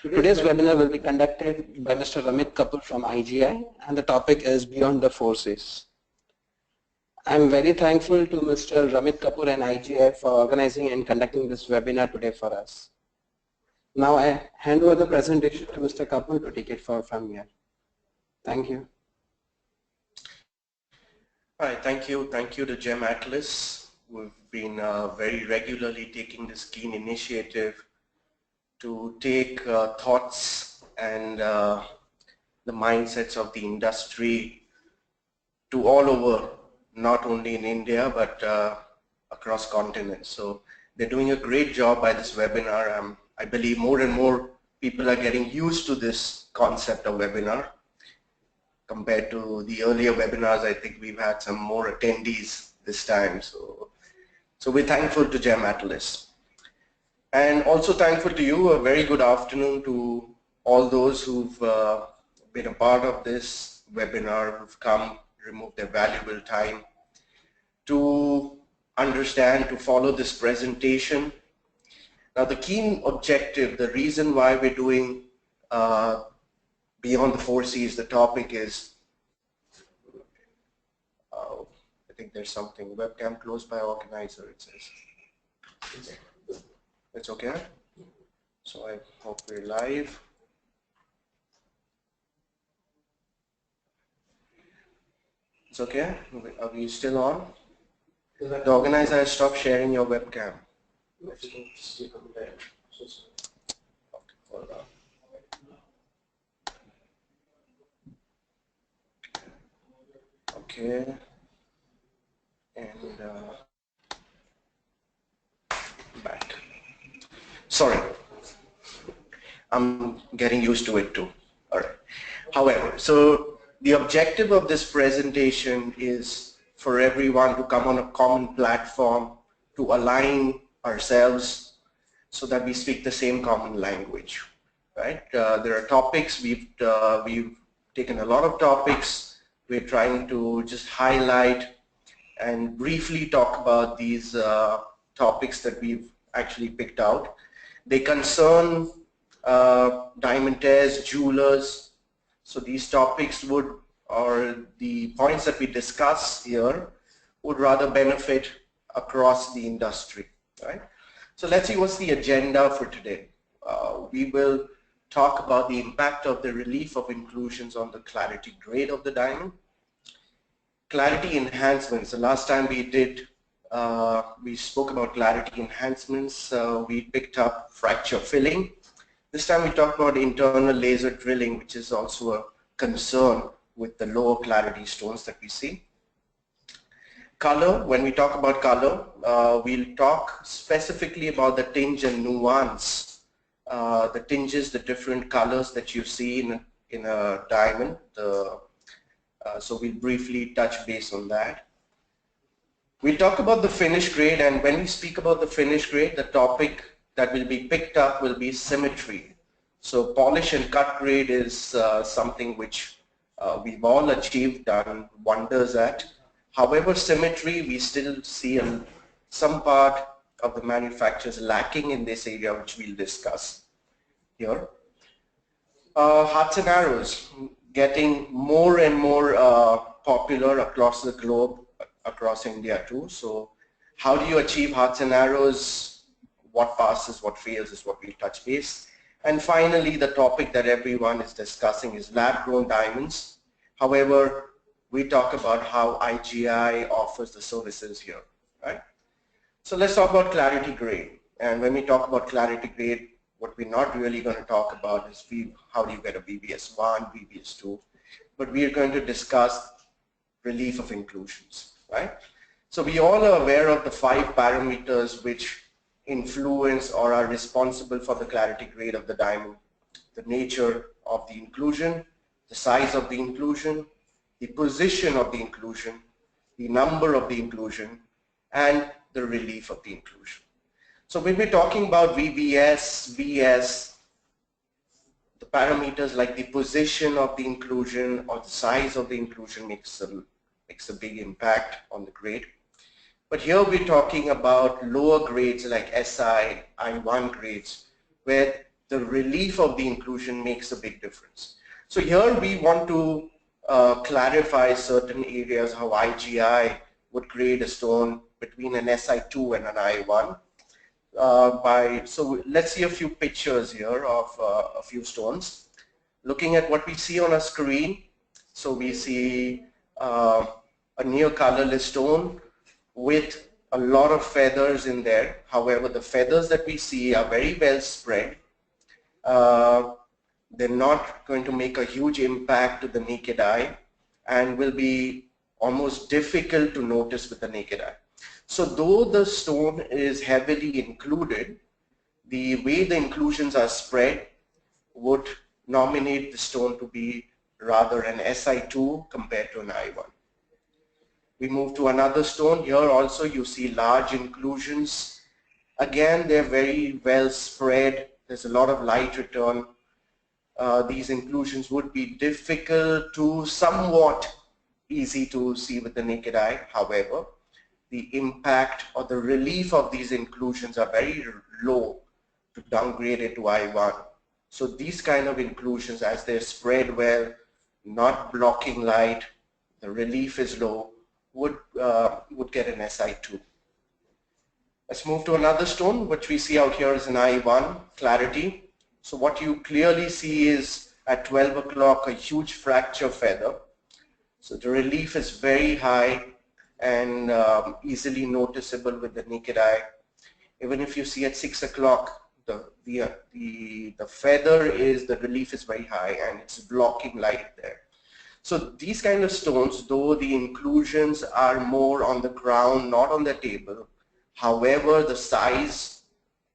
Today's webinar will be conducted by Mr. Ramit Kapur from IGI, and the topic is Beyond the 4C's. I'm very thankful to Mr. Ramit Kapur and IGI for organizing and conducting this webinar today for us. Now I hand over the presentation to Mr. Kapur to take it from here. Thank you. All right, thank you to GemAtlas. We've been very regularly taking this keen initiative to take thoughts and the mindsets of the industry to all over, not only in India but across continents. So they're doing a great job by this webinar. I believe more and more people are getting used to this concept of webinar. Compared to the earlier webinars, I think we've had some more attendees this time. So we're thankful to GemAtlas. And also thankful to you. A very good afternoon to all those who've been a part of this webinar, who've come, removed their valuable time to understand, to follow this presentation. Now the key objective, the reason why we're doing Beyond the 4C's, the topic is, I think there's something, webcam closed by organizer, it says. It's okay? So I hope we're live. It's okay? Are we still on? The organizer has stopped sharing your webcam. Okay, hold on. Okay, and back. Sorry, I'm getting used to it too. All right. However, so the objective of this presentation is for everyone to come on a common platform to align ourselves so that we speak the same common language, right? There are topics, we've taken a lot of topics. We're trying to just highlight and briefly talk about these topics that we've actually picked out. They concern diamond tears, jewelers. So these topics would, or the points that we discuss here, would rather benefit across the industry, right? So let's see what's the agenda for today. We will talk about the impact of the relief of inclusions on the clarity grade of the diamond. Clarity enhancements, the last time we did, we spoke about clarity enhancements, we picked up fracture filling. This time we talk about internal laser drilling, which is also a concern with the lower clarity stones that we see. Color, when we talk about color, we'll talk specifically about the tinge and nuance. The tinges, the different colors that you see in a diamond. So we'll briefly touch base on that. We'll talk about the finish grade, and when we speak about the finish grade, the topic that will be picked up will be symmetry. So polish and cut grade is something which we've all achieved, done wonders at. However, symmetry, we still see some part of the manufacturers lacking in this area, which we'll discuss here. Hearts and arrows, getting more and more popular across the globe, across India too. So how do you achieve hearts and arrows? What passes, what fails is what we'll touch base. And finally, the topic that everyone is discussing is lab-grown diamonds. However, we talk about how IGI offers the services here, right? So let's talk about clarity grade. And when we talk about clarity grade, what we're not really going to talk about is how do you get a VBS1, VBS2, but we are going to discuss relief of inclusions, right? So we all are aware of the 5 parameters which influence or are responsible for the clarity grade of the diamond: the nature of the inclusion, the size of the inclusion, the position of the inclusion, the number of the inclusion, and the relief of the inclusion. So when we're talking about VBS, VS, the parameters like the position of the inclusion or the size of the inclusion makes a big impact on the grade. But here we're talking about lower grades like SI, I1 grades, where the relief of the inclusion makes a big difference. So here we want to clarify certain areas how IGI would create a stone between an SI2 and an I1. So let's see a few pictures here of a few stones. Looking at what we see on our screen, so we see a near colorless stone with a lot of feathers in there. However, the feathers that we see are very well spread. They're not going to make a huge impact to the naked eye and will be almost difficult to notice with the naked eye. So though the stone is heavily included, the way the inclusions are spread would nominate the stone to be rather an SI2 compared to an I1. We move to another stone. Here also you see large inclusions. Again, they're very well spread. There's a lot of light return. These inclusions would be difficult to somewhat easy to see with the naked eye. However, the impact or the relief of these inclusions are very low to downgrade it to I1. So these kind of inclusions, as they're spread well, not blocking light, the relief is low, would get an SI2. Let's move to another stone, which we see out here is an I1, clarity. So what you clearly see is at 12 o'clock a huge fracture feather. So the relief is very high and easily noticeable with the naked eye. Even if you see at 6 o'clock, the feather is, the relief is very high and it's blocking light there. So these kind of stones, though the inclusions are more on the ground, not on the table, however, the size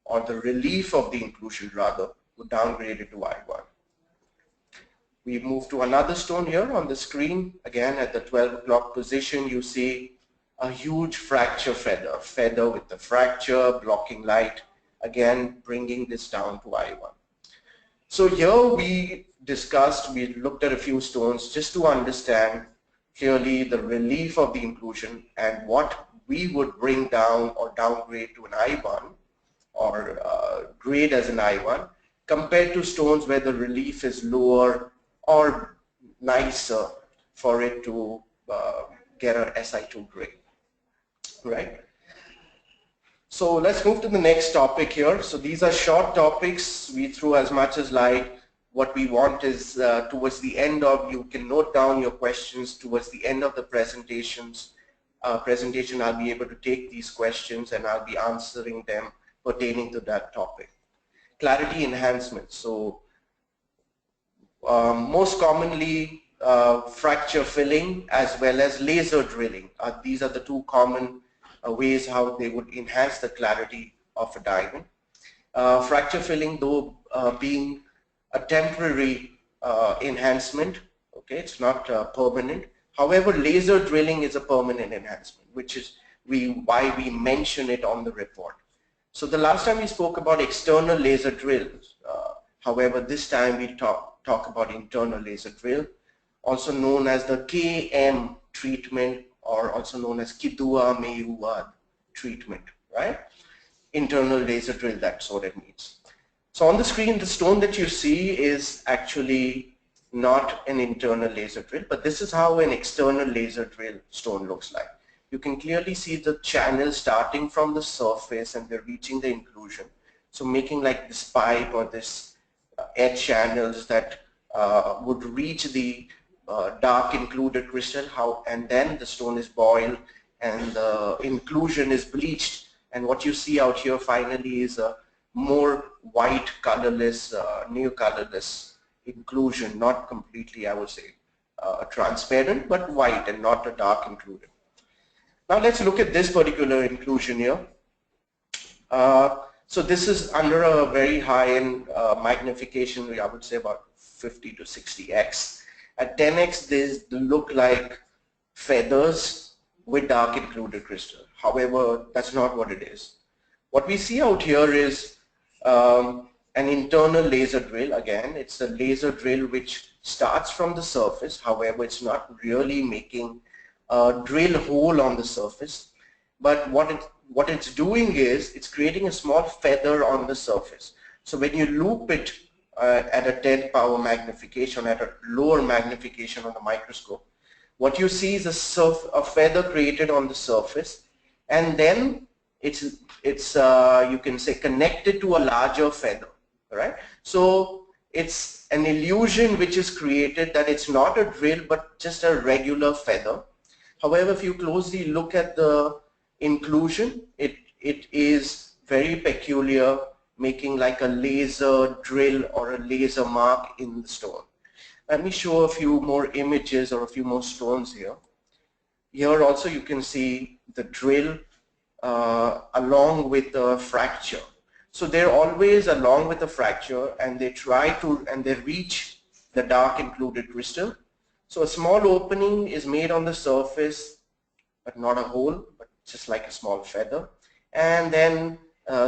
or the relief of the inclusion rather would downgrade it to I1. We move to another stone here on the screen. Again, at the 12 o'clock position, you see a huge fracture feather with the fracture blocking light, again bringing this down to I1. So here we looked at a few stones just to understand clearly the relief of the inclusion and what we would bring down or downgrade to an I1 or grade as an I1 compared to stones where the relief is lower or nicer for it to get an SI2 grade, right? So let's move to the next topic here. So these are short topics. We threw as much as light. What we want is towards the end of, you can note down your questions towards the end of the presentation. I'll be able to take these questions and I'll be answering them pertaining to that topic. Clarity enhancements. So most commonly fracture filling as well as laser drilling. These are the two common ways how they would enhance the clarity of a diamond. Fracture filling, though being a temporary enhancement, okay, it's not permanent. However, laser drilling is a permanent enhancement, which is why we mention it on the report. So the last time we spoke about external laser drills. However, this time we talk about internal laser drill, also known as the KM treatment, or also known as Kidua Meyuwad treatment, right? Internal laser drill, that's what it means. So on the screen, the stone that you see is actually not an internal laser drill, but this is how an external laser drill stone looks like. You can clearly see the channel starting from the surface and they're reaching the inclusion. So making like this pipe or this edge channels that would reach the dark included crystal, and then the stone is boiled and the inclusion is bleached, and what you see out here finally is a more white colorless, new colorless inclusion, not completely, I would say, transparent, but white and not a dark included. Now let's look at this particular inclusion here. So this is under a very high-end magnification, I would say about 50 to 60x. At 10x, these look like feathers with dark included crystal. However, that's not what it is. What we see out here is an internal laser drill. Again, it's a laser drill which starts from the surface. However, it's not really making a drill hole on the surface. But what it's doing is it's creating a small feather on the surface. So when you loop it at a 10 power magnification, at a lower magnification on the microscope, what you see is a feather created on the surface, and then it's you can say connected to a larger feather, right? So it's an illusion which is created that it's not a drill but just a regular feather. However, if you closely look at the inclusion, it is very peculiar, making like a laser drill or a laser mark in the stone. Let me show a few more images or a few more stones here. Here also you can see the drill along with the fracture. So they're always along with the fracture, and they they reach the dark included crystal. So a small opening is made on the surface, but not a hole, but just like a small feather. And then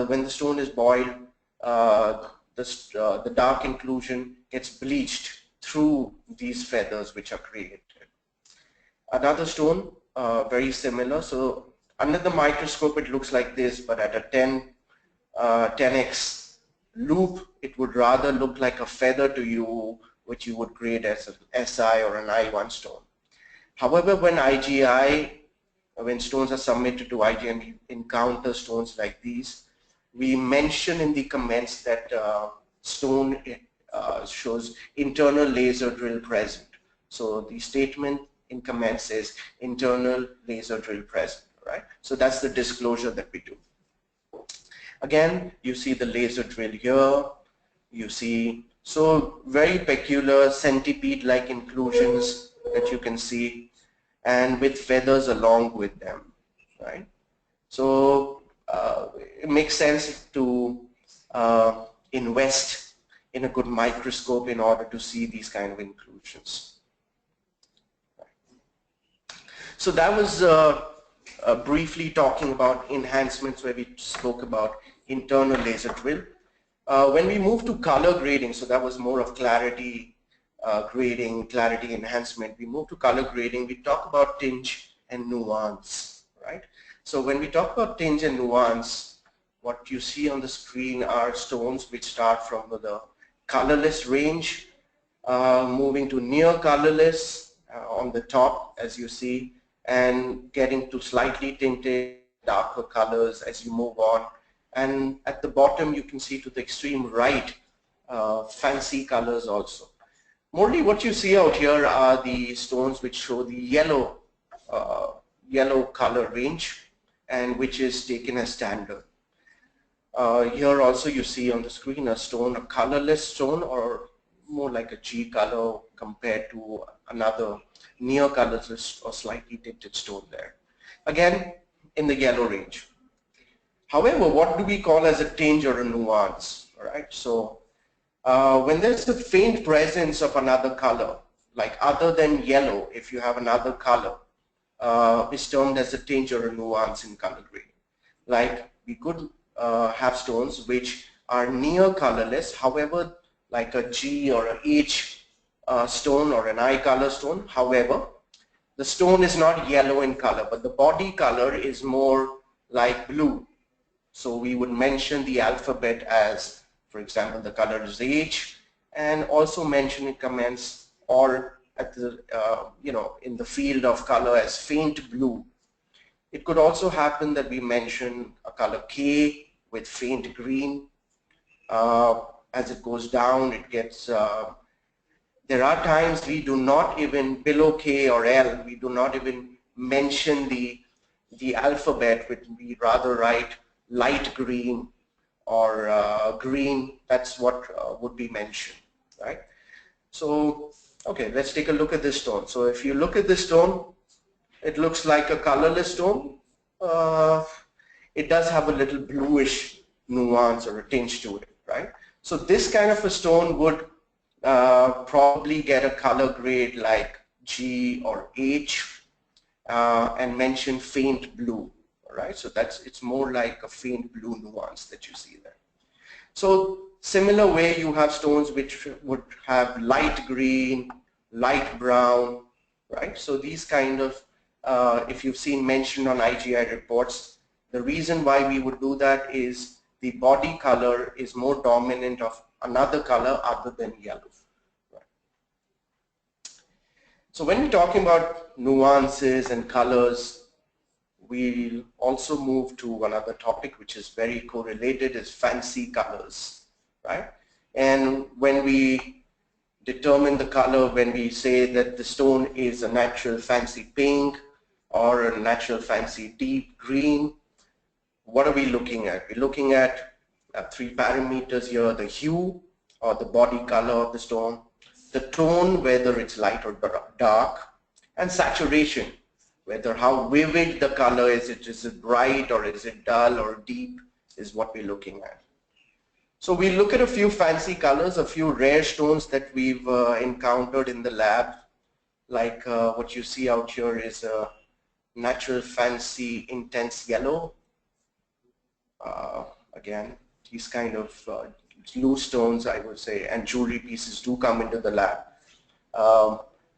when the stone is boiled, the dark inclusion gets bleached through these feathers which are created. Another stone, very similar. So under the microscope it looks like this, but at a 10x loop it would rather look like a feather to you, which you would grade as an SI or an I1 stone. However, when stones are submitted to IGI and you encounter stones like these, we mention in the comments that stone shows internal laser drill present. So the statement in comments is internal laser drill present, right? So that's the disclosure that we do. Again, you see the laser drill here. You see, so very peculiar centipede-like inclusions that you can see, and with feathers along with them, right? So it makes sense to invest in a good microscope in order to see these kind of inclusions. So that was briefly talking about enhancements, where we spoke about internal laser drill. When we move to color grading, so that was more of clarity grading, clarity enhancement. We move to color grading, we talk about tinge and nuance, right? So when we talk about tinge and nuance, what you see on the screen are stones which start from the colorless range, moving to near colorless on the top, as you see, and getting to slightly tinted darker colors as you move on. And at the bottom you can see to the extreme right fancy colors also. Mostly what you see out here are the stones which show the yellow color range, and which is taken as standard. Here also you see on the screen a stone, a colorless stone, or more like a G color compared to another near colorless or slightly tinted stone there. Again, in the yellow range. However, what do we call as a tinge or a nuance? All right. So when there's a faint presence of another color, like other than yellow, if you have another color, is termed as a tinge or a nuance in color grading. Like we could have stones which are near colorless, however, like a G or a H stone or an I color stone. However, the stone is not yellow in color, but the body color is more like blue. So we would mention the alphabet as, for example, the color is H, and also mention in comments or at the in the field of color as faint blue. It could also happen that we mention a color K with faint green. As it goes down, it gets. There are times we do not even below K or L. We do not even mention the alphabet. We rather write light green or green. That's what would be mentioned, right? So, okay, let's take a look at this stone. So if you look at this stone, it looks like a colorless stone. It does have a little bluish nuance or a tinge to it, right? So this kind of a stone would probably get a color grade like G or H and mention faint blue. Right, so it's more like a faint blue nuance that you see there. So similar way, you have stones which would have light green, light brown, right? So these kind of, if you've seen mentioned on IGI reports, the reason why we would do that is the body color is more dominant of another color other than yellow. So when we're talking about nuances and colors, we'll also move to another topic which is very correlated, is fancy colors, right? And when we determine the color, when we say that the stone is a natural fancy pink or a natural fancy deep green, what are we looking at? We're looking at 3 parameters here: the hue or the body color of the stone, the tone, whether it's light or dark, and saturation, whether how vivid the color is. Is it bright or is it dull or deep, is what we're looking at. So we look at a few fancy colors, a few rare stones that we've encountered in the lab, like what you see out here is a natural fancy intense yellow. Again, these kind of loose stones, I would say, and jewelry pieces do come into the lab.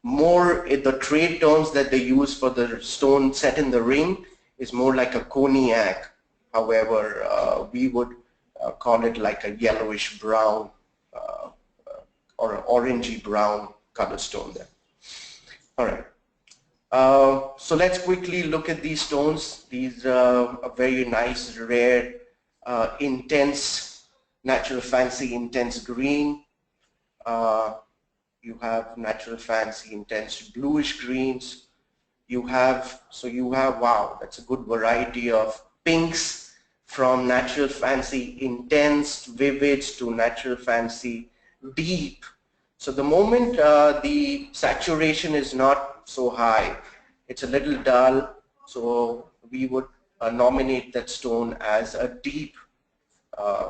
More the trade terms that they use for the stone set in the ring is more like a cognac. However, we would call it like a yellowish brown or an orangey brown color stone there. All right. So let's quickly look at these stones. These are a very nice, rare, intense, natural fancy intense green. You have natural fancy intense bluish greens. You have, wow, that's a good variety of pinks, from natural fancy intense vivids to natural fancy deep. So the moment the saturation is not so high, it's a little dull, so we would nominate that stone as a deep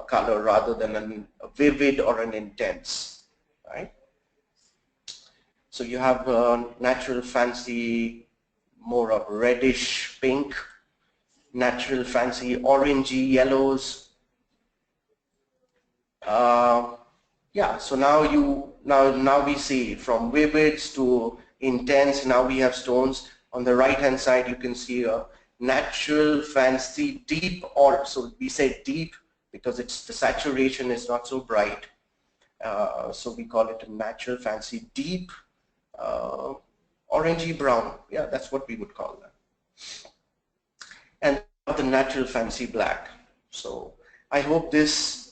color rather than a vivid or an intense, right? So you have natural fancy, more of reddish pink, natural fancy orangey yellows. Yeah, so now we see from vivids to intense. Now we have stones. On the right hand side you can see a natural fancy deep, or so we say deep because it's the saturation is not so bright, so we call it a natural fancy deep orangey brown. Yeah, that's what we would call that. And the natural fancy black. So I hope this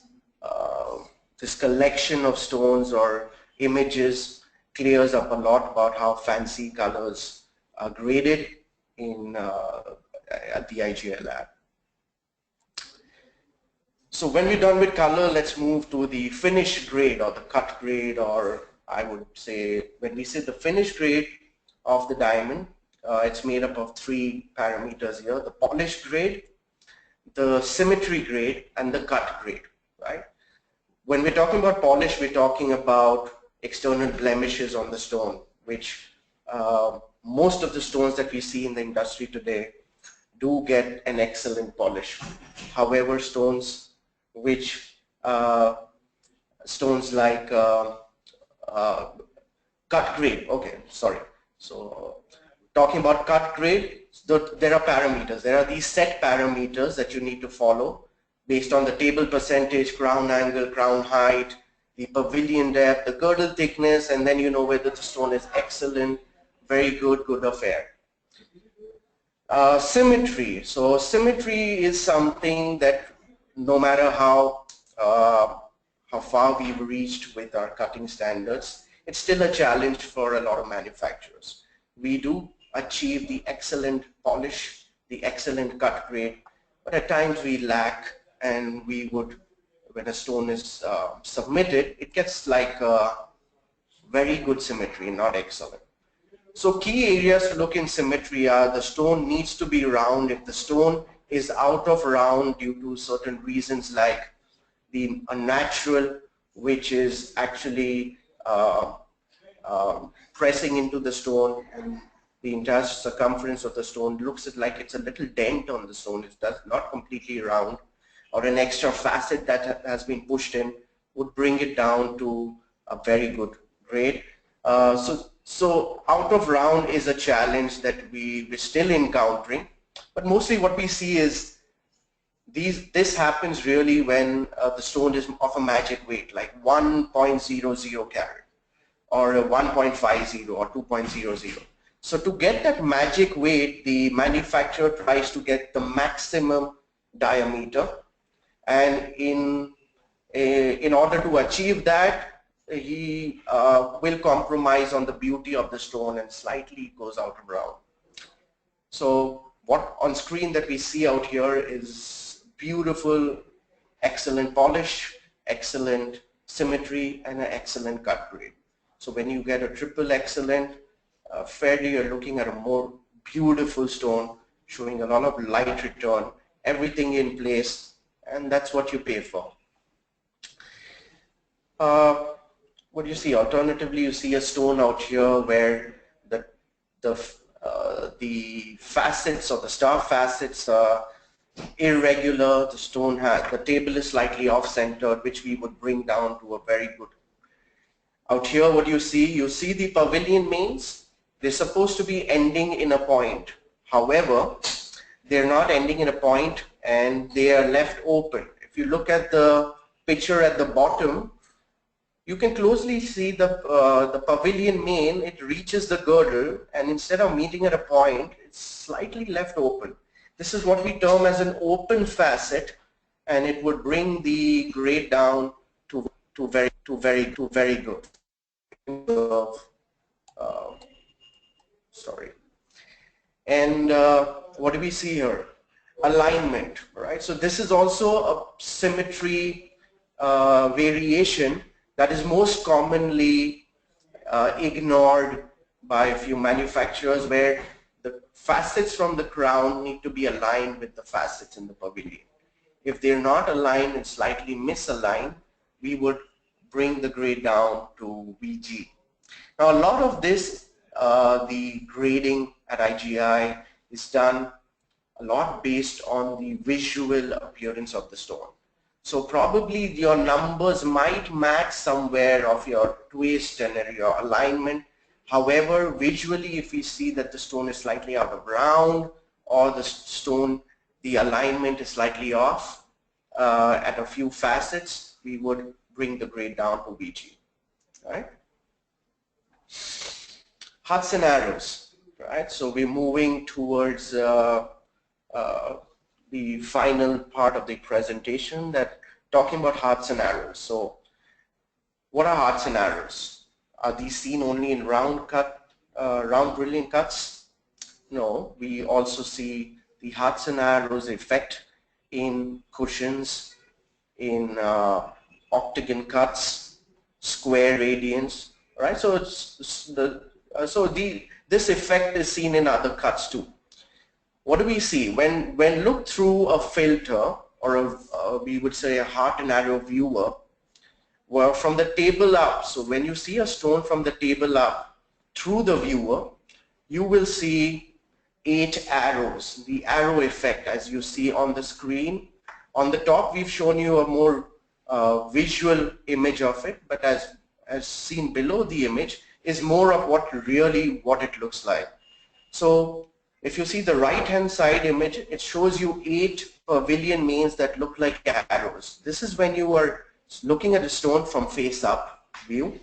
this collection of stones or images clears up a lot about how fancy colors are graded in at the IGI lab. So when we're done with color, let's move to the finish grade or the cut grade, or I would say when we say the finish grade of the diamond, it's made up of 3 parameters here: the polish grade, the symmetry grade, and the cut grade, right? When we're talking about polish, we're talking about external blemishes on the stone, which most of the stones that we see in the industry today do get an excellent polish. However, stones which stones like cut grade, okay, sorry. So talking about cut grade, there are parameters. There are these set parameters that you need to follow based on the table percentage, crown angle, crown height, the pavilion depth, the girdle thickness, and then you know whether the stone is excellent, very good, good or fair. Symmetry. So symmetry is something that no matter how far we've reached with our cutting standards, it's still a challenge for a lot of manufacturers. We do achieve the excellent polish, the excellent cut grade, but at times we lack, and we would, when a stone is submitted, it gets like very good symmetry, not excellent. So key areas to look in symmetry are: the stone needs to be round. If the stone is out of round due to certain reasons like the unnatural, which is actually pressing into the stone, and the entire circumference of the stone looks like it's a little dent on the stone, it's not completely round, or an extra facet that has been pushed in would bring it down to a very good grade. So out of round is a challenge that we're still encountering, but mostly what we see is This happens really when the stone is of a magic weight, like 1.00 carat or a 1.50 or 2.00. So to get that magic weight, the manufacturer tries to get the maximum diameter, and in order to achieve that, he will compromise on the beauty of the stone and slightly goes out of round. So what on screen that we see out here is beautiful, excellent polish, excellent symmetry, and an excellent cut grade. So when you get a triple excellent, fairly you're looking at a more beautiful stone showing a lot of light return, everything in place, and that's what you pay for. What do you see? Alternatively, you see a stone out here where the facets or the star facets are irregular. The stone has, the table is slightly off-centered, which we would bring down to a very good. Out here, what you see? You see the pavilion mains. They're supposed to be ending in a point. However, they're not ending in a point and they are left open. If you look at the picture at the bottom, you can closely see the pavilion main. It reaches the girdle, and instead of meeting at a point, it's slightly left open. This is what we term as an open facet, and it would bring the grade down to very good. Sorry. And what do we see here? Alignment, right? So this is also a symmetry variation that is most commonly ignored by a few manufacturers, where the facets from the crown need to be aligned with the facets in the pavilion. If they're not aligned and slightly misaligned, we would bring the grade down to VG. Now a lot of this, the grading at IGI is done a lot based on the visual appearance of the stone. So probably your numbers might match somewhere of your twist and your alignment. However, visually, if we see that the stone is slightly out of round, or the stone, the alignment is slightly off at a few facets, we would bring the grade down to VG. Right? Hearts and arrows. Right? So we're moving towards the final part of the presentation, that talking about hearts and arrows. So what are hearts and arrows? Are these seen only in round brilliant cuts? No, we also see the hearts and arrows effect in cushions, in octagon cuts, square radians, right? So this effect is seen in other cuts too. What do we see? When looked through a filter, or we would say a heart and arrow viewer, well, from the table up, so when you see a stone from the table up through the viewer, you will see 8 arrows, the arrow effect as you see on the screen. On the top, we've shown you a more visual image of it, but as seen below the image is more of what it looks like. So if you see the right hand side image, it shows you 8 pavilion mains that look like arrows. This is when you are looking at a stone from face up view,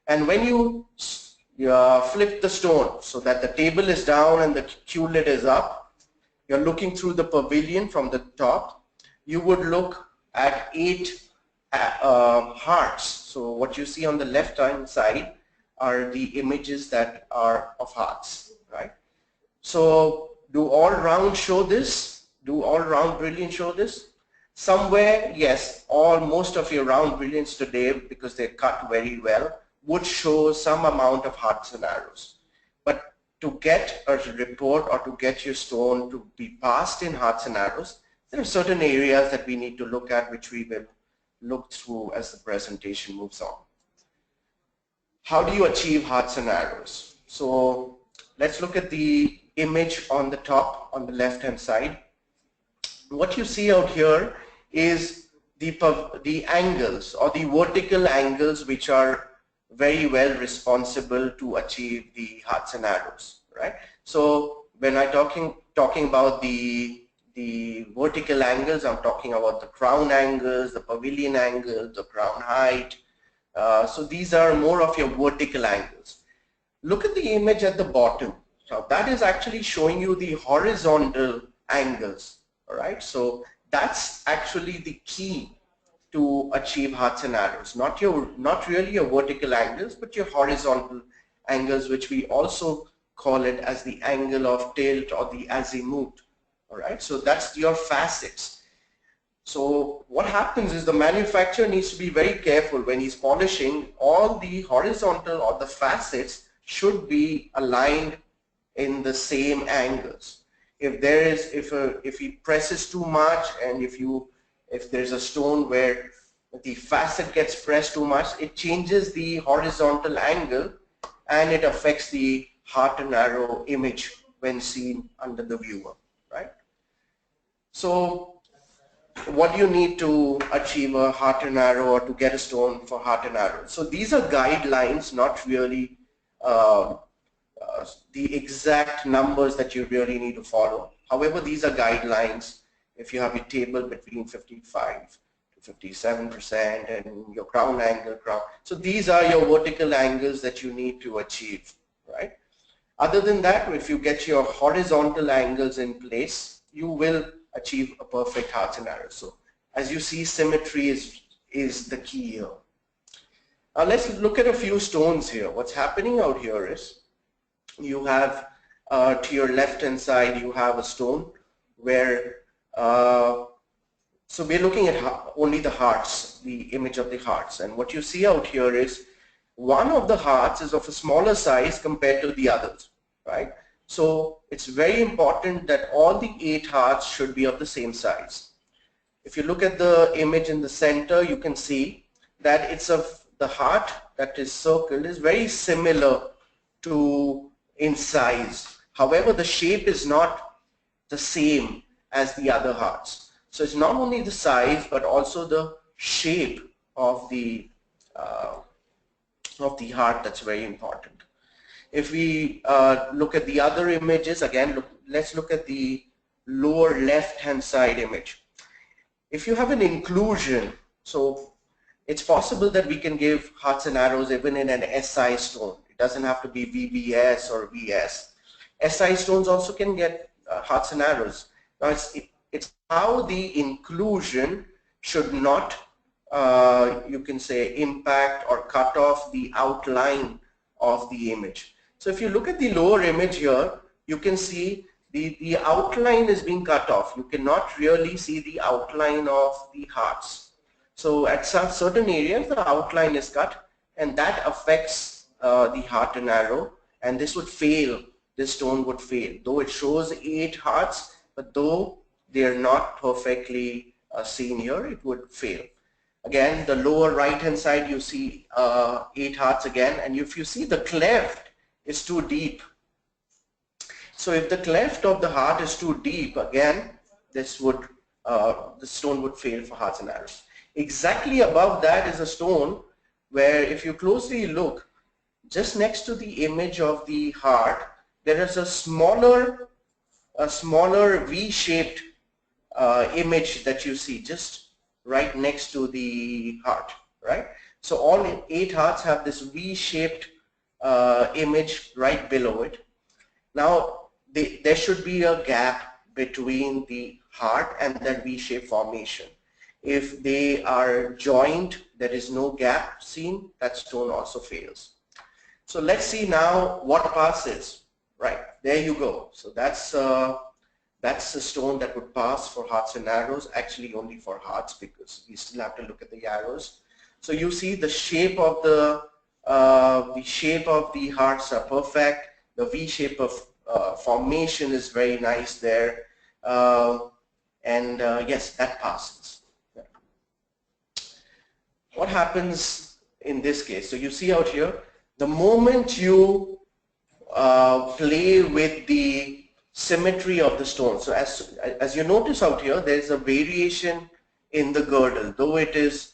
and when you flip the stone so that the table is down and the Q lid is up, you're looking through the pavilion from the top, you would look at 8 hearts. So what you see on the left hand side are the images that are of hearts, right? So do all round show this? Do all round brilliant show this? Somewhere, yes, most of your round brilliants today, because they're cut very well, would show some amount of hearts and arrows. But to get a report or to get your stone to be passed in hearts and arrows, there are certain areas that we need to look at, which we will look through as the presentation moves on. How do you achieve hearts and arrows? So let's look at the image on the top, on the left hand side. What you see out here is the angles, or the vertical angles, which are very well responsible to achieve the hearts and arrows, right? So when I'm talking about the the vertical angles, I'm talking about the crown angles, the pavilion angles, the crown height. So these are more of your vertical angles. Look at the image at the bottom. So that is actually showing you the horizontal angles. All right. So that's actually the key to achieve hearts and arrows. Not really your vertical angles, but your horizontal angles, which we also call it as the angle of tilt or the azimuth. All right. So that's your facets. So what happens is the manufacturer needs to be very careful when he's polishing. All the horizontal or the facets should be aligned in the same angles. If he presses too much, and if there's a stone where the facet gets pressed too much, it changes the horizontal angle and it affects the heart and arrow image when seen under the viewer, right? So what do you need to achieve a heart and arrow or to get a stone for heart and arrow? So these are guidelines, not really the exact numbers that you really need to follow. However, these are guidelines. If you have a table between 55 to 57% and your crown angle, so these are your vertical angles that you need to achieve, right? Other than that, if you get your horizontal angles in place, you will achieve a perfect heart and arrow. So as you see, symmetry is the key here. Now let's look at a few stones here. What's happening out here is you have to your left hand side you have a stone where so we're looking at only the hearts, the image of the hearts, and what you see out here is one of the hearts is of a smaller size compared to the others, right? So it's very important that all the 8 hearts should be of the same size. If you look at the image in the center, you can see that it's the heart that is circled is very similar to in size. However, the shape is not the same as the other hearts. So it's not only the size but also the shape of the heart that's very important. If we look at the other images, again, let's look at the lower left hand side image. If you have an inclusion, so it's possible that we can give hearts and arrows even in an SI stone. It doesn't have to be VBS or VS. SI stones also can get hearts and arrows. Now it's how the inclusion should not, you can say, impact or cut off the outline of the image. So if you look at the lower image here, you can see the outline is being cut off. You cannot really see the outline of the hearts. So at some certain areas the outline is cut, and that affects the heart and arrow, and this would fail. This stone would fail, though it shows 8 hearts, but though they are not perfectly seen here, it would fail. Again, the lower right hand side you see 8 hearts again, and if you see the cleft is too deep. So if the cleft of the heart is too deep, again this would the stone would fail for hearts and arrows. Exactly above that is a stone where if you closely look, just next to the image of the heart, there is a smaller V-shaped image that you see just right next to the heart, right? So all 8 hearts have this V-shaped image right below it. Now there should be a gap between the heart and that V-shaped formation. If they are joined, there is no gap seen, that stone also fails. So let's see now what passes. Right, there you go. So that's the stone that would pass for hearts and arrows, actually only for hearts because we still have to look at the arrows. So you see the shape of the hearts are perfect. The V shape of formation is very nice there, and yes, that passes. What happens in this case? So you see out here, the moment you play with the symmetry of the stone. So as you notice out here, there is a variation in the girdle, though it is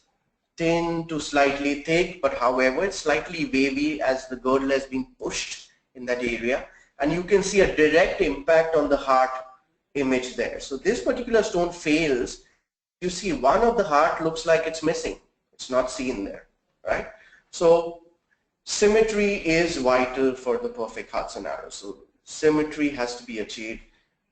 thin to slightly thick, but however it's slightly wavy as the girdle has been pushed in that area, and you can see a direct impact on the heart image there. So this particular stone fails. You see one of the heart looks like it's missing. It's not seen there, right? So symmetry is vital for the perfect hearts and arrows. So symmetry has to be achieved.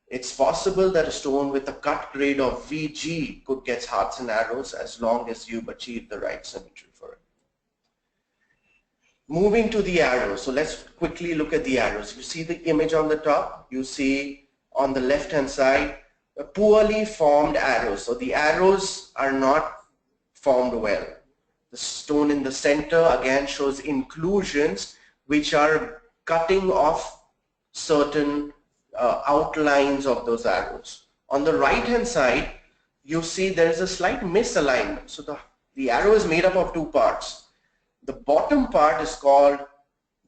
It's possible that a stone with a cut grade of VG could get hearts and arrows as long as you've achieved the right symmetry for it. Moving to the arrows. So let's quickly look at the arrows. You see the image on the top. You see on the left hand side a poorly formed arrows. So the arrows are not formed well. The stone in the center again shows inclusions which are cutting off certain outlines of those arrows. On the right hand side you see there is a slight misalignment. So the arrow is made up of two parts. The bottom part is called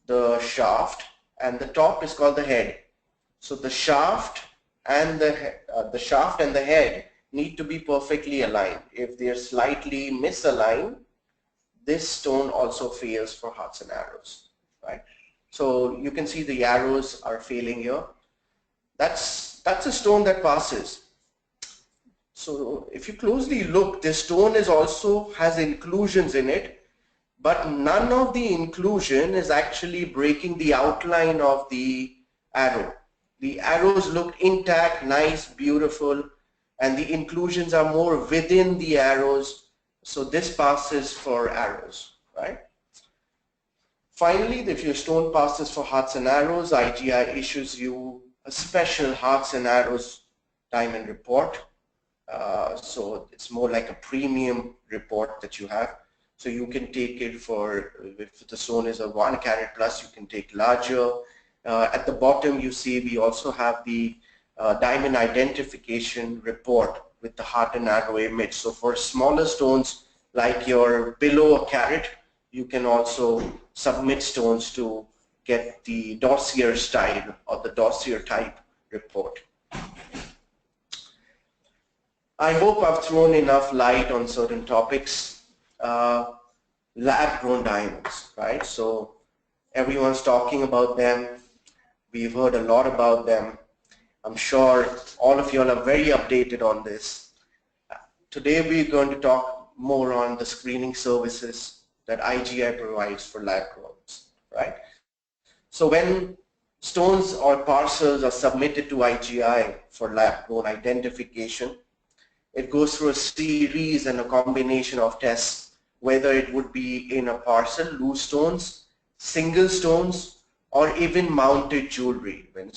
the shaft and the top is called the head. So the shaft and the head need to be perfectly aligned. If they are slightly misaligned, this stone also fails for hearts and arrows, right? So you can see the arrows are failing here. That's a stone that passes. So if you closely look, this stone also has inclusions in it, but none of the inclusion is actually breaking the outline of the arrow. The arrows look intact, nice, beautiful, and the inclusions are more within the arrows. So this passes for arrows, right? Finally, if your stone passes for hearts and arrows, IGI issues you a special hearts and arrows diamond report. So it's more like a premium report that you have. So you can take it for, if the stone is a 1 carat plus, you can take larger. At the bottom you see we also have the diamond identification report with the heart and arrow image. So for smaller stones like your below a carat, you can also submit stones to get the dossier style or the dossier type report. I hope I've thrown enough light on certain topics. Lab-grown diamonds, right? So everyone's talking about them. We've heard a lot about them. I'm sure all of you are very updated on this. Today we're going to talk more on the screening services that IGI provides for lab-growns, right? So when stones or parcels are submitted to IGI for lab-grown identification, it goes through a series and a combination of tests, whether it would be in a parcel, loose stones, single stones, or even mounted jewelry. When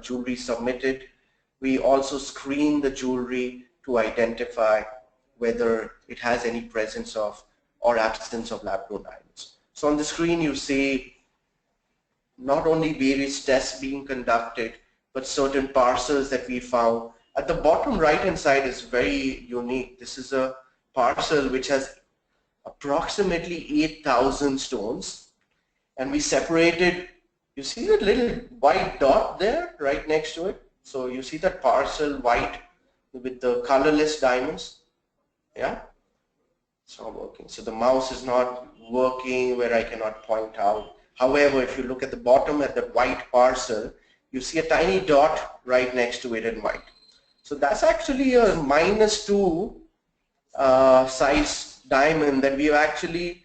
jewelry is submitted, we also screen the jewelry to identify whether it has any presence of or absence of lab-grown diamonds. So on the screen you see not only various tests being conducted, but certain parcels that we found. At the bottom right hand side is very unique. This is a parcel which has approximately 8,000 stones, and we separated. You see that little white dot there right next to it? So you see that parcel white with the colorless diamonds? Yeah? It's not working. So the mouse is not working where I cannot point out. However, if you look at the bottom at the white parcel, you see a tiny dot right next to it in white. So that's actually a -2 size diamond that we have actually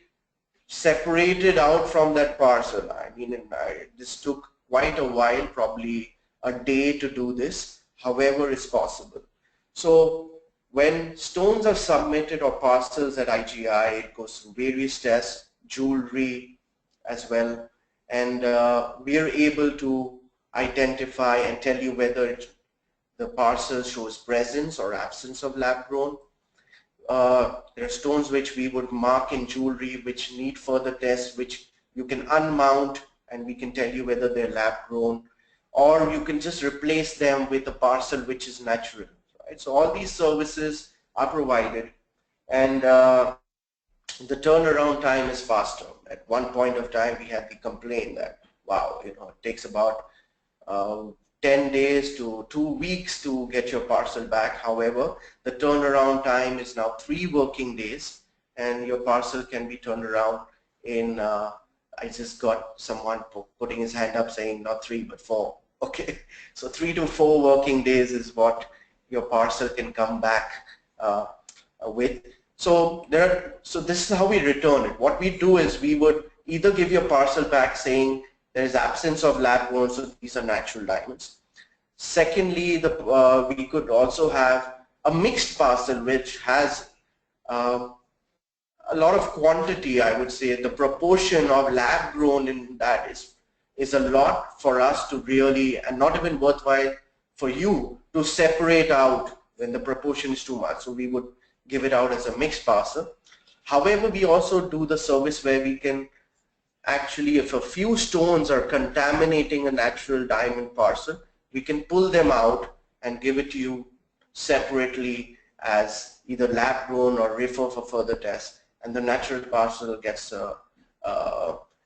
separated out from that parcel. I mean, this took quite a while, probably a day to do this. However, it's possible. So when stones are submitted or parcels at IGI, it goes through various tests, jewelry as well, and we are able to identify and tell you whether the parcel shows presence or absence of lab-grown. There are stones which we would mark in jewelry which need further tests, which you can unmount and we can tell you whether they're lab-grown, or you can just replace them with a parcel which is natural. Right? So all these services are provided, and the turnaround time is faster. At one point of time we had the complaint that, wow, it takes about 10 days to 2 weeks to get your parcel back. However, the turnaround time is now 3 working days, and your parcel can be turned around in, I just got someone putting his hand up saying not 3 but 4 Okay, so 3 to 4 working days is what your parcel can come back with. So this is how we return it. What we do is we would either give your parcel back saying there is absence of lab grown, so these are natural diamonds. Secondly, we could also have a mixed parcel which has a lot of quantity. I would say the proportion of lab grown in that is a lot for us to really, and not even worthwhile for you to separate out when the proportion is too much. So we would give it out as a mixed parcel. However, we also do the service where we can actually, if a few stones are contaminating a natural diamond parcel, we can pull them out and give it to you separately as either lab grown or refer for further tests, and the natural parcel gets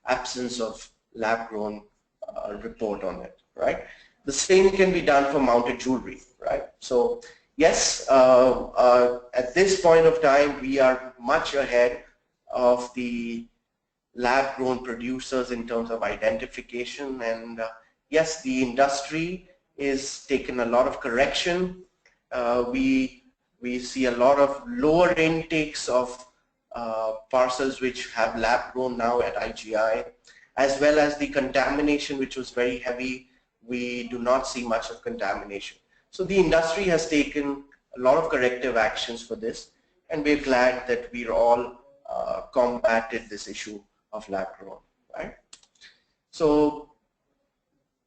absence of lab grown report on it, right? The same can be done for mounted jewelry, right? So yes, at this point of time, we are much ahead of the lab-grown producers in terms of identification, and yes, the industry is taking a lot of correction. We see a lot of lower intakes of parcels which have lab-grown now at IGI, as well as the contamination, which was very heavy. We do not see much of contamination. So the industry has taken a lot of corrective actions for this, and we're glad that we're all combated this issue of lab grown, right? So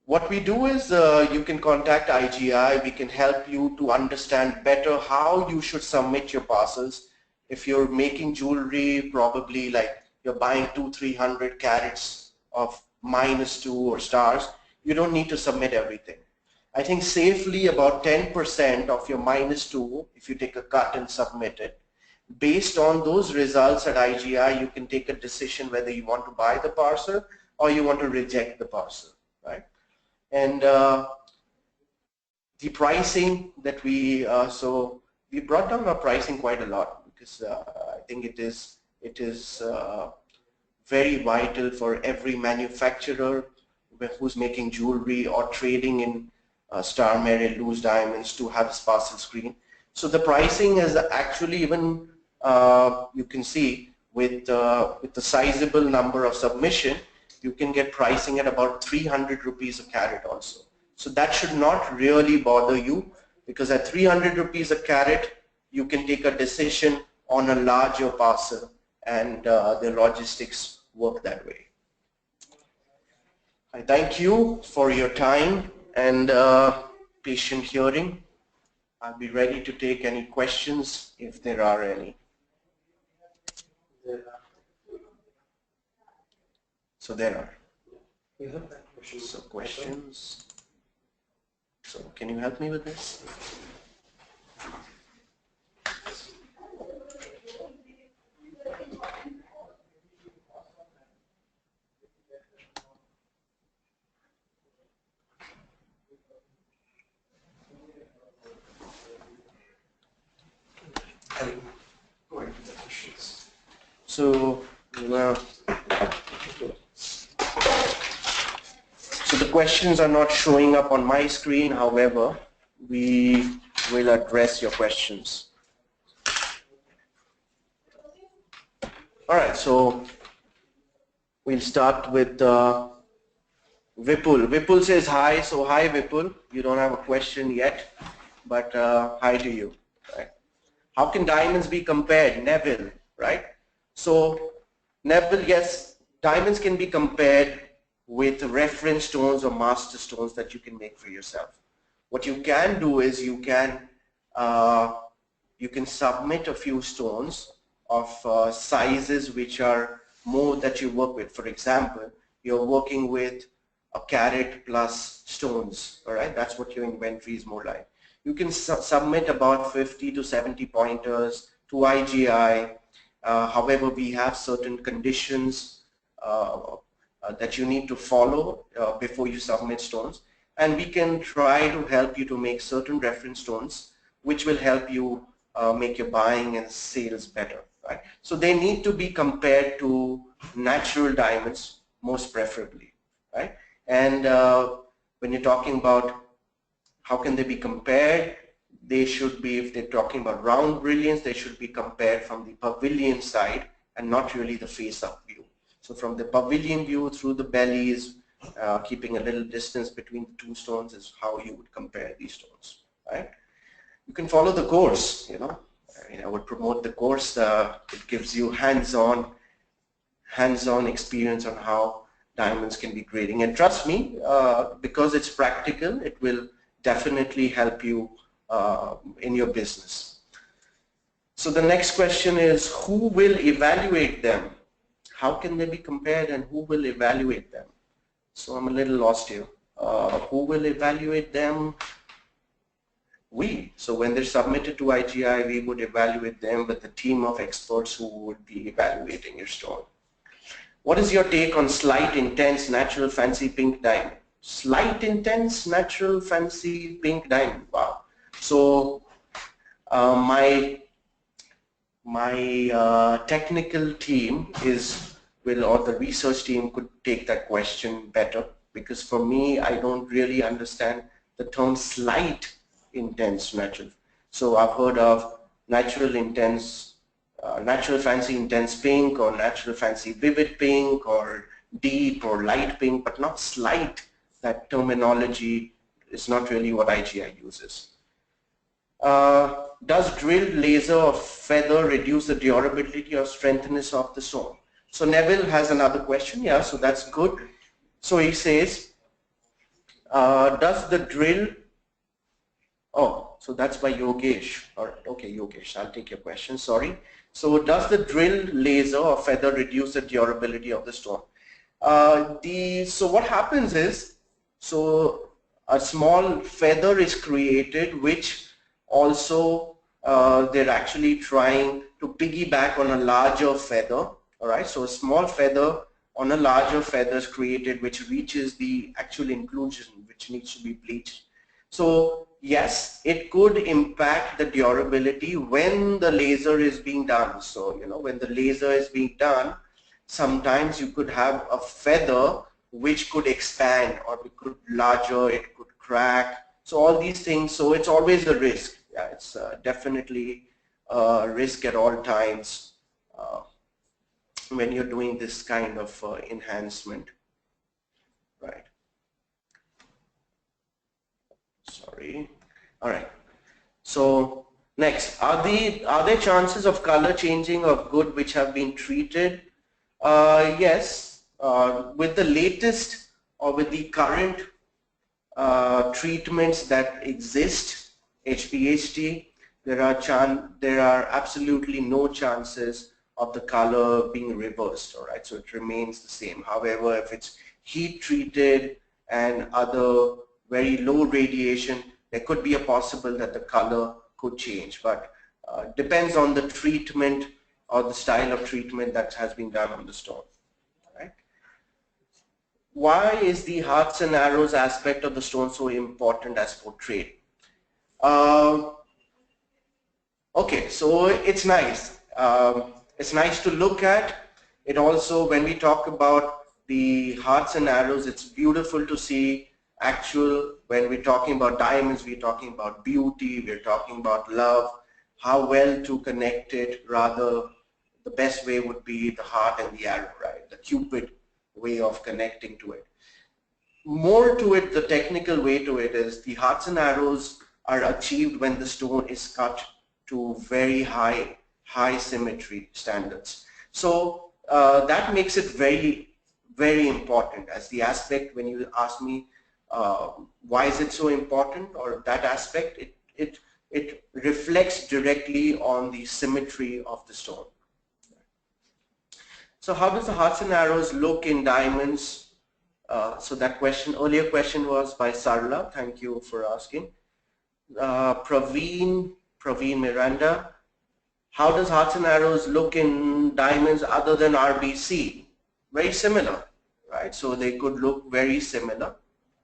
what we do is you can contact IGI. We can help you to understand better how you should submit your parcels. If you're making jewelry, probably like you're buying 200-300 carats of -2 or stars, you don't need to submit everything. I think safely about 10% of your -2, if you take a cut and submit it, based on those results at IGI, you can take a decision whether you want to buy the parcel or you want to reject the parcel, right? And the pricing that so we brought down our pricing quite a lot, because I think it is very vital for every manufacturer who's making jewelry or trading in star merit loose diamonds to have a parcel screen. So the pricing is actually even you can see with the sizable number of submission, you can get pricing at about 300 rupees a carat also. So that should not really bother you, because at 300 rupees a carat, you can take a decision on a larger parcel, and the logistics work that way. I thank you for your time and patient hearing. I'll be ready to take any questions if there are any. So there are. So questions. So can you help me with this? So the questions are not showing up on my screen. However, we will address your questions. All right, so we'll start with Vipul. Vipul says hi. So hi, Vipul. You don't have a question yet, but hi to you. Right? How can diamonds be compared? Neville, right? So Neville, yes, diamonds can be compared with reference stones or master stones that you can make for yourself. What you can do is you can submit a few stones of sizes which are more that you work with. For example, you're working with a carat plus stones, all right? That's what your inventory is more like. You can submit about 50 to 70 pointers to IGI. However, we have certain conditions that you need to follow before you submit stones, and we can try to help you to make certain reference stones which will help you make your buying and sales better, right? So they need to be compared to natural diamonds most preferably, right? And when you're talking about how can they be compared, they should be, if they're talking about round brilliance, they should be compared from the pavilion side and not really the face-up view. So from the pavilion view through the bellies, keeping a little distance between the two stones is how you would compare these stones, right? You can follow the course, you know. I would promote the course. It gives you hands-on experience on how diamonds can be grading. And trust me, because it's practical, it will definitely help you in your business. So the next question is, who will evaluate them? How can they be compared and who will evaluate them? So I'm a little lost here. Who will evaluate them? We. So when they're submitted to IGI, we would evaluate them with a team of experts who would be evaluating your stone. What is your take on slight, intense, natural, fancy pink diamond? Slight, intense, natural, fancy pink diamond. Wow. So my technical team or the research team could take that question better, because for me, I don't really understand the term slight, intense, natural. So I've heard of natural, intense, natural, fancy, intense pink, or natural, fancy, vivid pink, or deep or light pink, but not slight. That terminology is not really what IGI uses. Does drilled laser or feather reduce the durability or strengthiness of the stone? So Neville has another question. Yeah, so that's good. So he says, does the drill, oh, so that's by Yogesh. All right, okay, Yogesh, I'll take your question, sorry. So does the drill laser or feather reduce the durability of the stone? So what happens is, so a small feather is created, which also they're actually trying to piggyback on a larger feather. All right, so a small feather on a larger feather is created, which reaches the actual inclusion, which needs to be bleached. So yes, it could impact the durability when the laser is being done. So, you know, when the laser is being done, sometimes you could have a feather which could expand, or it could larger, it could crack. So all these things, so it's always a risk. Yeah, it's definitely a risk at all times when you're doing this kind of enhancement, right? Sorry. All right. So next, are there chances of color changing of good which have been treated? Yes. With the latest or with the current treatments that exist, HPHT, there are absolutely no chances of the color being reversed. All right, so it remains the same. However, if it's heat treated and other very low radiation, there could be a possible that the color could change, but depends on the treatment or the style of treatment that has been done on the stone. Right? Why is the hearts and arrows aspect of the stone so important as portrayed? Okay, so it's nice. It's nice to look at. It also, when we talk about the hearts and arrows, it's beautiful to see actual, when we're talking about diamonds, we're talking about beauty, we're talking about love, how well to connect it. Rather, the best way would be the heart and the arrow, right? The Cupid way of connecting to it. More to it, the technical way to it is the hearts and arrows are achieved when the stone is cut to very high symmetry standards. So that makes it very, very important as the aspect. When you ask me why is it so important, or that aspect, it reflects directly on the symmetry of the stone. So how does the hearts and arrows look in diamonds? So that question, earlier question was by Sarla. Thank you for asking. Praveen Miranda. How does hearts and arrows look in diamonds other than RBC? Very similar, right? So they could look very similar,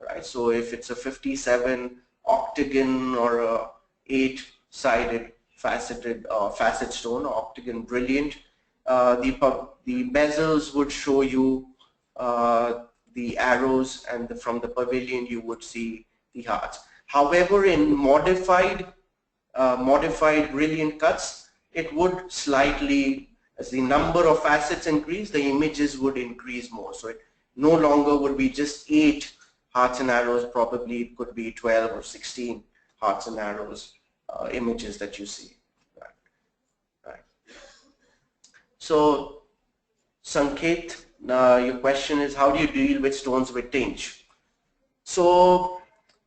right? So if it's a 57 octagon or a 8-sided facet stone, octagon brilliant, the bezels would show you the arrows, and from the pavilion you would see the hearts. However, in modified brilliant cuts, it would slightly, as the number of facets increase, the images would increase more. So it no longer would be just 8 hearts and arrows, probably it could be 12 or 16 hearts and arrows images that you see. Right. So Sanket, your question is, how do you deal with stones with tinge? So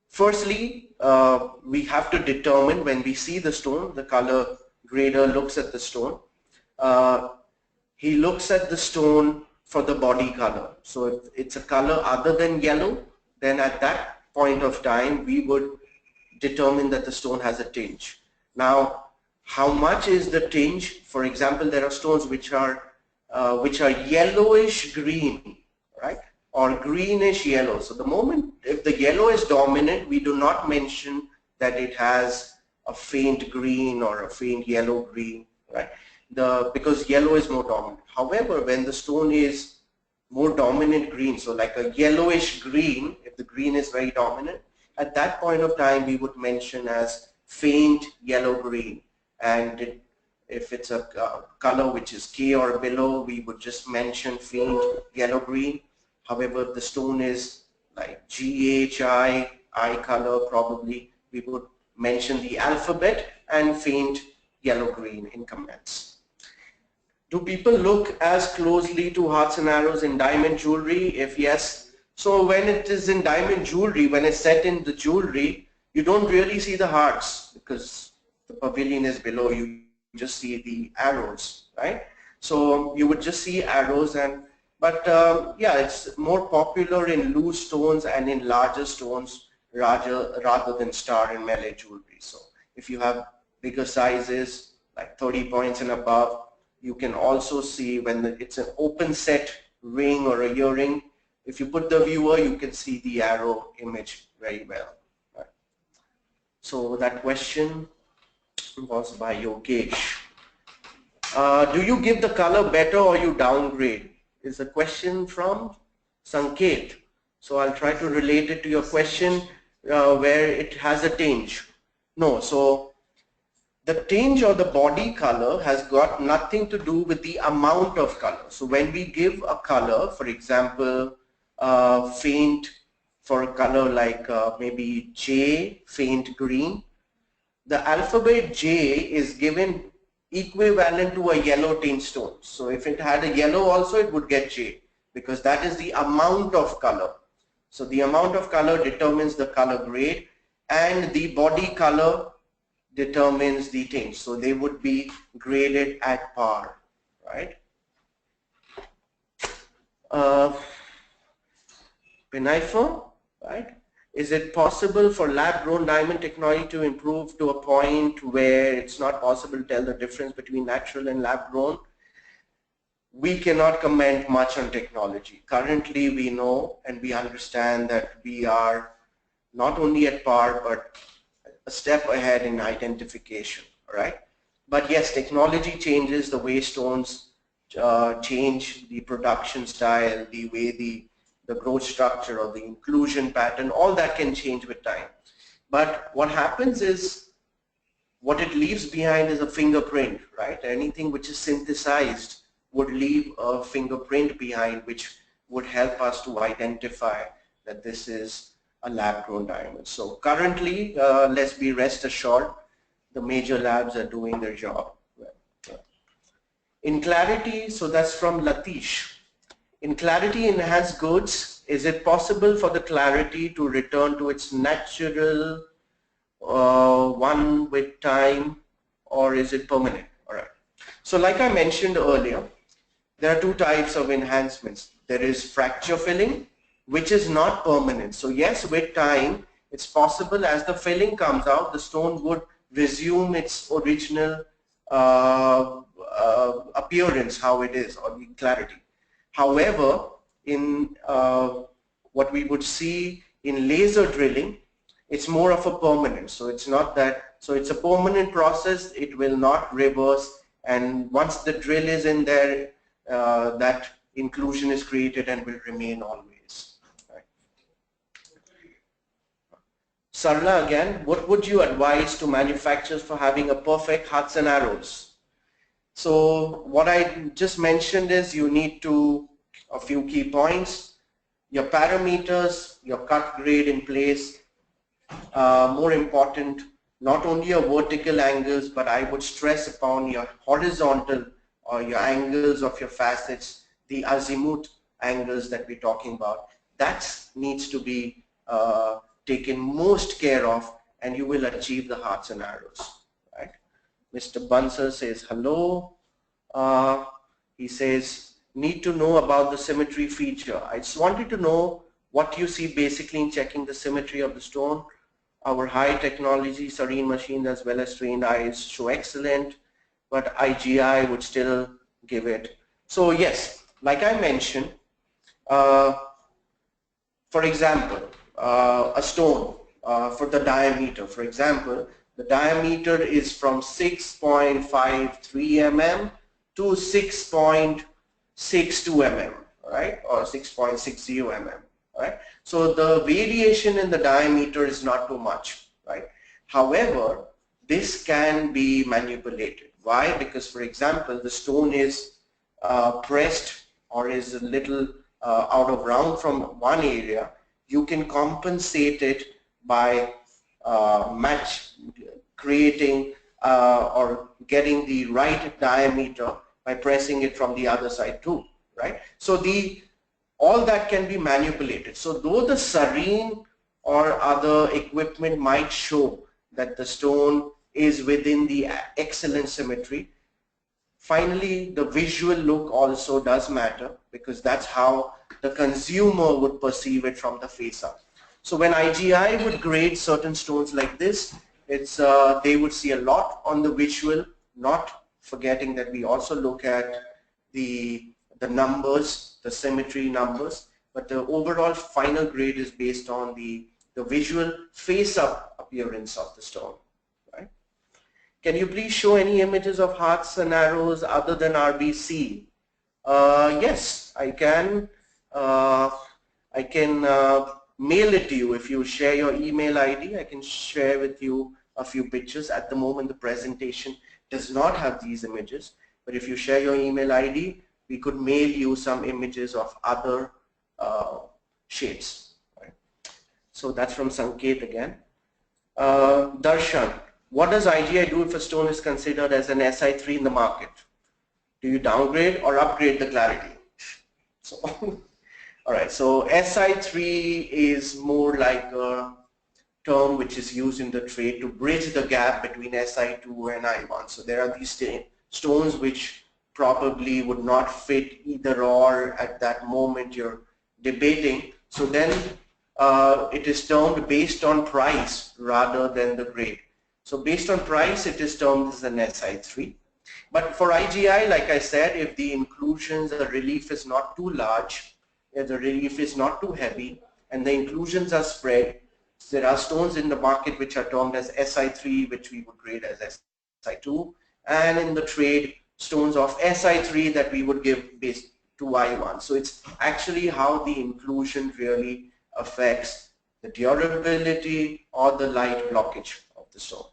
firstly, we have to determine, when we see the stone, the color grader looks at the stone. He looks at the stone for the body color. So if it's a color other than yellow, then at that point of time we would determine that the stone has a tinge. Now, how much is the tinge? For example, there are stones which are yellowish green, right, or greenish yellow. So the moment, if the yellow is dominant, we do not mention that it has a faint green or a faint yellow green, right? Because yellow is more dominant. However, when the stone is more dominant green, so like a yellowish green, if the green is very dominant, at that point of time we would mention as faint yellow green. And if it's a color which is K or below, we would just mention faint yellow green. However, if the stone is like GHI, I color, probably we would mention the alphabet and faint yellow green in comments. Do people look as closely to hearts and arrows in diamond jewelry? If yes, so when it is in diamond jewelry, when it's set in the jewelry, you don't really see the hearts because the pavilion is below, you just see the arrows, right? So you would just see arrows, but yeah, it's more popular in loose stones and in larger stones rather than star and melee jewelry. So if you have bigger sizes like 30 points and above, you can also see when it's an open set ring or a earring. If you put the viewer, you can see the arrow image very well. Right. So that question was by Yogesh. Do you give the color better or you downgrade? Is a question from Sanket. So I'll try to relate it to your question where it has a tinge. No, so the tinge or the body color has got nothing to do with the amount of color. So when we give a color, for example, faint for a color like maybe J, faint green, the alphabet J is given equivalent to a yellow tinge stone. So if it had a yellow also, it would get J, because that is the amount of color. So the amount of color determines the color grade, and the body color determines the tinge. So they would be graded at par, right? Pinaifer, right? Is it possible for lab-grown diamond technology to improve to a point where it's not possible to tell the difference between natural and lab-grown? We cannot comment much on technology. Currently, we know and we understand that we are not only at par, but a step ahead in identification, right? But yes, technology changes the way stones change the production style, the way the growth structure or the inclusion pattern, all that can change with time. But what happens is, what it leaves behind is a fingerprint, right? Anything which is synthesized would leave a fingerprint behind, which would help us to identify that this is a lab-grown diamond. So currently, let's be rest assured, the major labs are doing their job. In clarity, so that's from Latish. In clarity enhanced goods, is it possible for the clarity to return to its natural one with time, or is it permanent? All right. So like I mentioned earlier, there are two types of enhancements. There is fracture filling, which is not permanent. So yes, with time, it's possible as the filling comes out, the stone would resume its original appearance, how it is, or the clarity. However, in what we would see in laser drilling, it's more of a permanent. So it's not that, so it's a permanent process, it will not reverse, and once the drill is in there, that inclusion is created and will remain always. Sarla again, what would you advise to manufacturers for having a perfect hearts and arrows? So what I just mentioned is you need to, a few key points, your parameters, your cut grade in place, more important, not only your vertical angles, but I would stress upon your horizontal or your angles of your facets, the azimuth angles that we're talking about. That needs to be taken most care of, and you will achieve the hearts and arrows. Right? Mr. Bansal says hello. He says, need to know about the symmetry feature. I just wanted to know what you see basically in checking the symmetry of the stone. Our high technology serene machines as well as trained eyes show excellent, but IGI would still give it. So yes, like I mentioned, for example, a stone for the diameter, for example, the diameter is from 6.53 mm to 6.62 mm, right, or 6.60 mm. Right? So the variation in the diameter is not too much, right? However, this can be manipulated. Why? Because, for example, the stone is pressed or is a little out of round from one area. You can compensate it by creating or getting the right diameter by pressing it from the other side too, right? So all that can be manipulated. So though the serene or other equipment might show that the stone is within the excellent symmetry, finally the visual look also does matter, because that's how the consumer would perceive it from the face up. So when IGI would grade certain stones like this, it's they would see a lot on the visual, not forgetting that we also look at the numbers, the symmetry numbers, but the overall final grade is based on the visual face-up appearance of the stone. Right? Can you please show any images of hearts and arrows other than RBC? Yes, I can. I can mail it to you. If you share your email ID, I can share with you a few pictures. At the moment, the presentation does not have these images, but if you share your email ID, we could mail you some images of other shades. Right? So that's from Sanket again. Darshan, what does IGI do if a stone is considered as an SI3 in the market? Do you downgrade or upgrade the clarity? So, all right, so SI3 is more like a term which is used in the trade to bridge the gap between SI2 and I1. So there are these stones which probably would not fit either or at that moment you're debating. So then it is termed based on price rather than the grade. So based on price, it is termed as an SI3. But for IGI, like I said, if the inclusions, the relief is not too large, if the relief is not too heavy, and the inclusions are spread, there are stones in the market which are termed as SI3, which we would grade as SI2, and in the trade, stones of SI3 that we would give based to I1. So it's actually how the inclusion really affects the durability or the light blockage of the stone.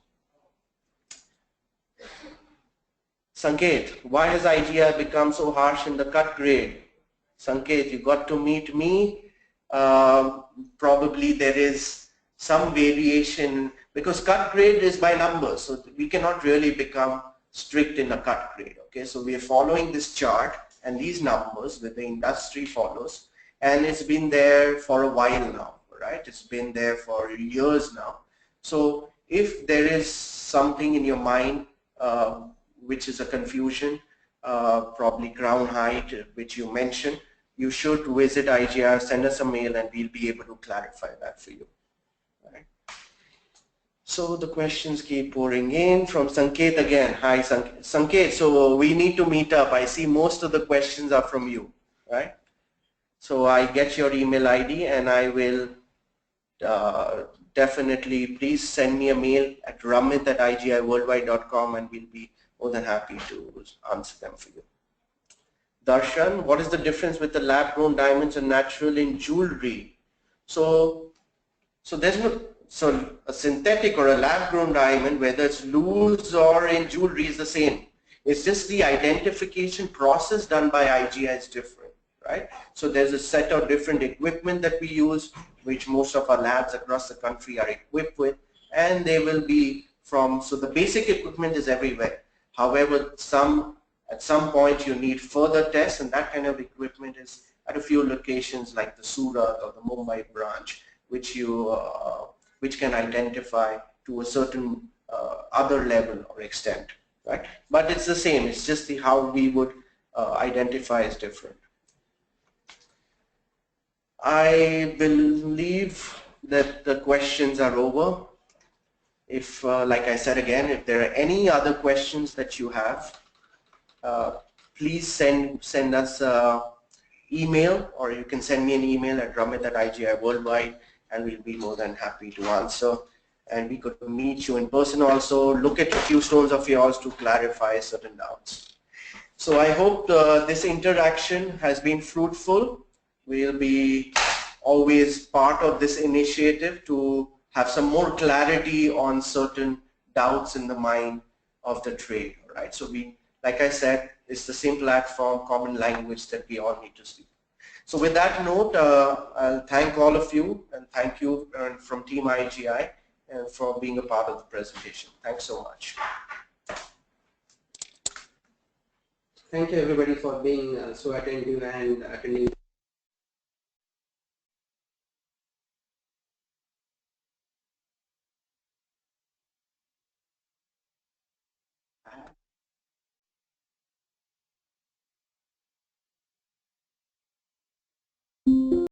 Sanket, why has IGI become so harsh in the cut grade? Sanket, you got to meet me. Probably there is some variation because cut grade is by numbers, so we cannot really become strict in a cut grade. Okay, so we are following this chart and these numbers that the industry follows, and it's been there for a while now, right? It's been there for years now. So if there is something in your mind which is a confusion, probably crown height, which you mentioned, you should visit IGI, send us a mail, and we'll be able to clarify that for you. Right. So the questions keep pouring in from Sanket again. Hi Sanket, so we need to meet up. I see most of the questions are from you, right? So I get your email ID and I will definitely, please send me a mail at ramit@igiworldwide.com and we'll be more than happy to answer them for you. Darshan, what is the difference with the lab-grown diamonds and natural in jewelry? So there's no, So a synthetic or a lab-grown diamond, whether it's loose or in jewelry, is the same. It's just the identification process done by IGI is different, right? So there's a set of different equipment that we use, which most of our labs across the country are equipped with, and they will be from, so the basic equipment is everywhere. However, at some point you need further tests, and that kind of equipment is at a few locations like the Surat or the Mumbai branch, which can identify to a certain other level or extent, right? But it's the same. It's just the how we would identify is different. I believe that the questions are over. If, like I said again, if there are any other questions that you have, please send us an email, or you can send me an email at Ramit@IGI Worldwide, and we'll be more than happy to answer. And we could meet you in person also, look at a few stones of yours to clarify certain doubts. So I hope this interaction has been fruitful. We'll be always part of this initiative to have some more clarity on certain doubts in the mind of the trade, right? So like I said, it's the same platform, common language that we all need to speak. So with that note, I'll thank all of you, and thank you from Team IGI for being a part of the presentation. Thanks so much. Thank you everybody for being so attentive and attending.